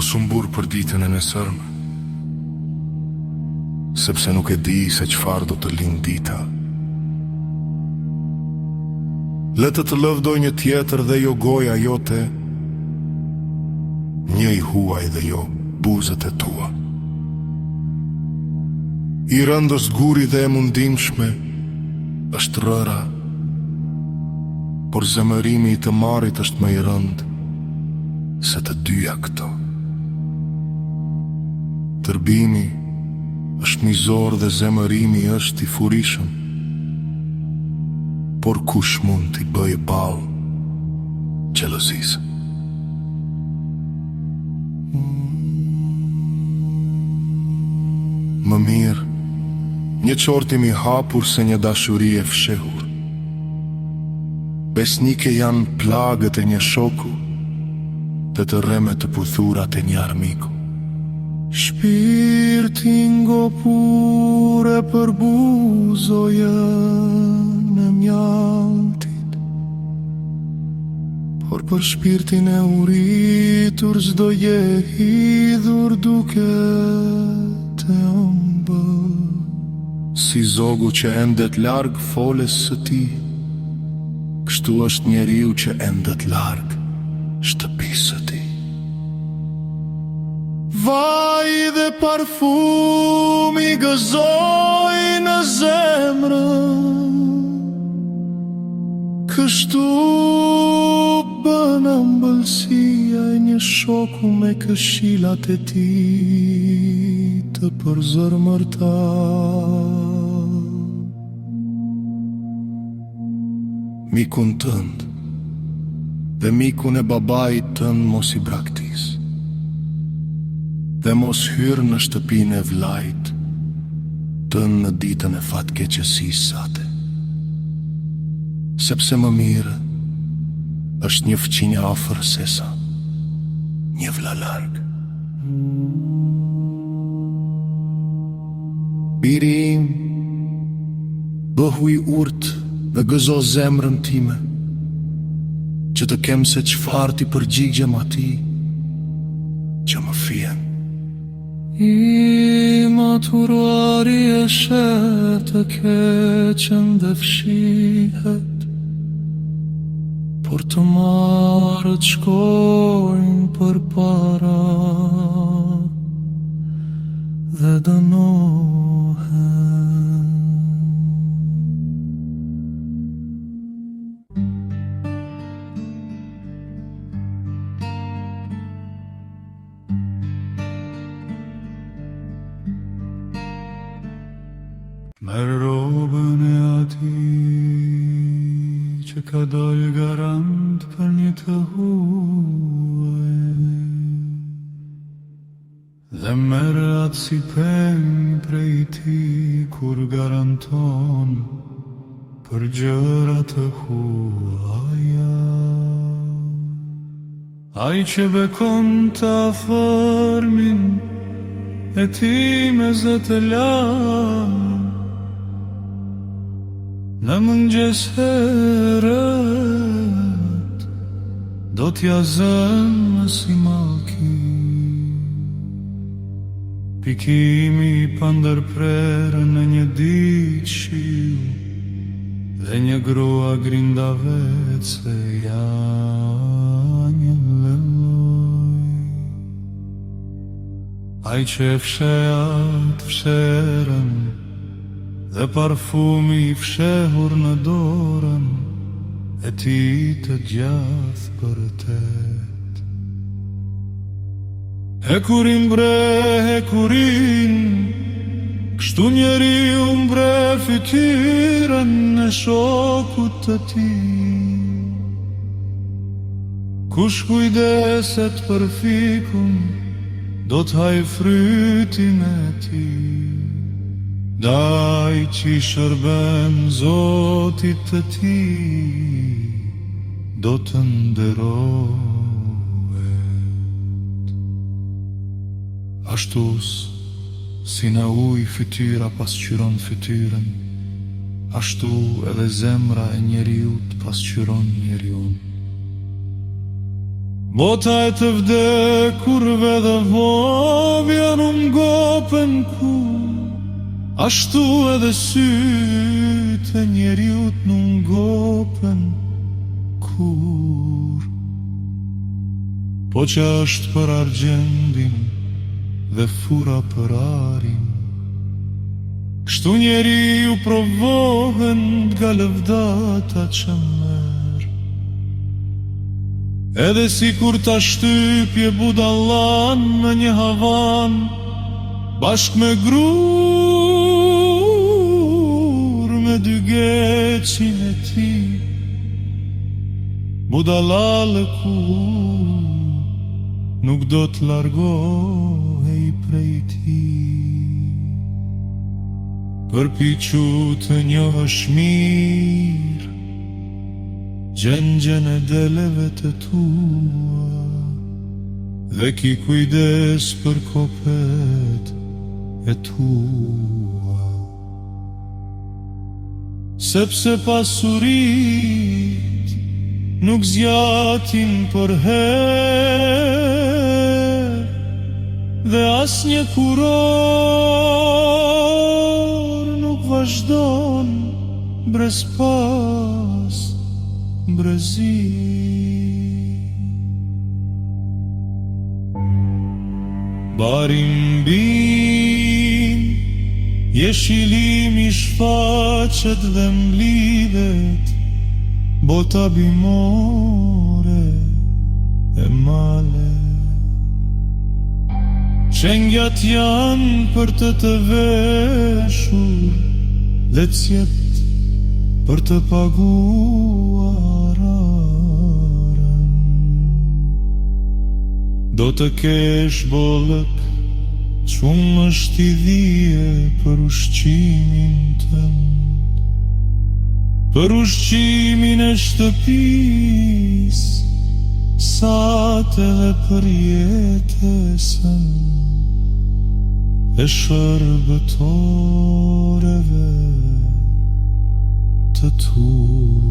Mos u mbur për ditën e nesërme, sepse nuk e di se çfarë do të lind dita. Le të lëvdoj një tjetër dhe jo goja jote, një i huaj dhe jo buzët e tua. I rëndës guri dhe e mundimshme është rëra, por zemërimi i të marit është më i rënd se të dyja këto. Tërbimi është mizor dhe zemërimi është i furishëm, por kush mund t'i bëjë ballë xhelozisë? Më mirë një qortim i hapur se një dashuri e fshehur. Besnike janë plagët e një shoku, të rreme të puthurat e një armiku. Shpirtin ngopur e përbuzoje në mjaltit, por për shpirtin e uritur s'do je hidhur duke të ëmbël. Si zogu që endet larg foles së ti, kështu është njeriu që endet larg shtëpisë së ti. Vaj dhe parfumi gëzoj në zemrën, kështu bën ëmbëlsia e një shoku me këshillat e tij të përzërmërta. Mikun tënd dhe mikun e babait tënd mos i braktis, dhe mos hyrë në shtëpinë e vllait tënd në ditën e fatkeqësisë sate, sepse më mirë është një fëqinj afër sesa një vlla larg. Biri im, bëhu i urtë dhe gëzo zemrën time, që të kem se çfarë ti përgjigjem atij që më fjen. I maturuari e shet të keqen dhe fshihet, por të marrët shkojnë për para dhe dënohen. Merë robën e atij që ka dalë garant për një të huaj, dhe merë atë si peng prej ti kur garanton për gjëra të huaja. Ai që bekon të afërmin e ti me zë të lartë, në mëngjes herët do t'ja zënë si maki, pikimi pa ndërprerë në një ditë shiu, dhe një grua grindavece janë lëlloj. Ai që e fshehat fsherën, dhe parfumi i fshehur në dorën e ti të gjath përtet. E kur i mbre, e kur in, kështu njeriu mbre fytyrën e shokut të tij. Kush kujdeset për fikun, do t'haj frytin e tij. Daj që i shërben Zotit të tij, do të nderohet. Ashtus, si në ujë fytyra pasqyron fytyrën, ashtu edhe zemra e njeriut pasqyron njeriun. Bota e të vdekurve dhe vovja në mgopen ku, ashtu edhe sytë e njeriut në mgopen kur. Po që është për argjendin dhe fura për arin, kështu njeriu provohen nga lëvdata që merë. Edhe si kur ta shtypje budallan në një havan, bashk me grur me dy geqin e ti, budallale ku nuk do t'largohej prej ti. Përpiqu të njohësh mirë gjengjen e deleve të tua, dhe ki kujdes për kopet e tua. Sepse pasurit nuk zjatin për herë, dhe as një kuror nuk vazhdon brez pas brezi. Barim bin, jeshilimi shfaqet dhe mblidhet, bota bimore e male. Qengjat janë për të veshur, dhe cjet për të paguar arën. Do të kesh bollëk, qumë është i dhije për ushqimin tënd, për ushqimin e shtëpis, sate dhe për jetesën e shërbëtoreve të tu.